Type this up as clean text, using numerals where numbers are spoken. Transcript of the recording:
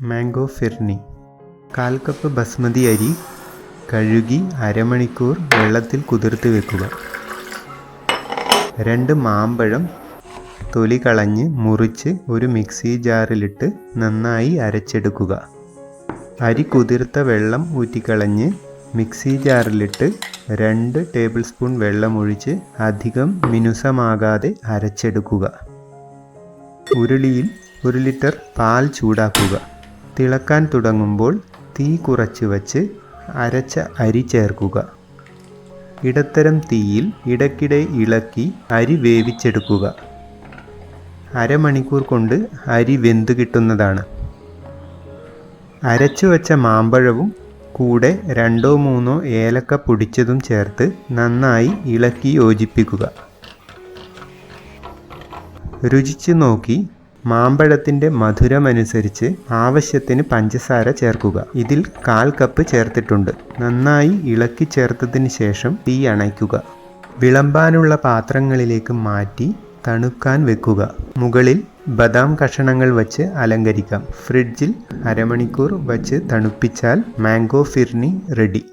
Mango ഫിർനി. 1/4 cup basmati അരി കഴുകി അരമണിക്കൂർ വെള്ളത്തിൽ കുതിർത്ത് വെക്കുക. 2 മാമ്പഴം തൊലി കളഞ്ഞ് മുറിച്ച് ഒരു മിക്സി ജാറിലിട്ട് നന്നായി അരച്ചെടുക്കുക. അരി കുതിർത്ത വെള്ളം ഊറ്റിക്കളഞ്ഞ് മിക്സി ജാറിലിട്ട് 2 ടേബിൾ സ്പൂൺ വെള്ളമൊഴിച്ച് അധികം മിനുസമാകാതെ അരച്ചെടുക്കുക. ഉരുളിയിൽ 1 ലിറ്റർ പാൽ ചൂടാക്കുക. തിളക്കാൻ തുടങ്ങുമ്പോൾ തീ കുറച്ച് വച്ച് അരച്ച അരി ചേർക്കുക. ഇടത്തരം തീയിൽ ഇടയ്ക്കിടെ ഇളക്കി അരി വേവിച്ചെടുക്കുക. അരമണിക്കൂർ കൊണ്ട് അരി വെന്ത് കിട്ടുന്നതാണ്. അരച്ചു വച്ച മാമ്പഴവും കൂടെ 2-3 ഏലക്ക പൊടിച്ചതും ചേർത്ത് നന്നായി ഇളക്കി യോജിപ്പിക്കുക. രുചിച്ച് നോക്കി മാമ്പഴത്തിൻ്റെ മധുരമനുസരിച്ച് ആവശ്യത്തിന് പഞ്ചസാര ചേർക്കുക. ഇതിൽ 1/4 കപ്പ് ചേർത്തിട്ടുണ്ട്. നന്നായി ഇളക്കി ചേർത്തതിന് ശേഷം തീ അണയ്ക്കുക. വിളമ്പാനുള്ള പാത്രങ്ങളിലേക്ക് മാറ്റി തണുക്കാൻ വെക്കുക. മുകളിൽ ബദാം കഷണങ്ങൾ വച്ച് അലങ്കരിക്കാം. ഫ്രിഡ്ജിൽ അരമണിക്കൂർ വച്ച് തണുപ്പിച്ചാൽ മാംഗോ ഫിർനി റെഡി.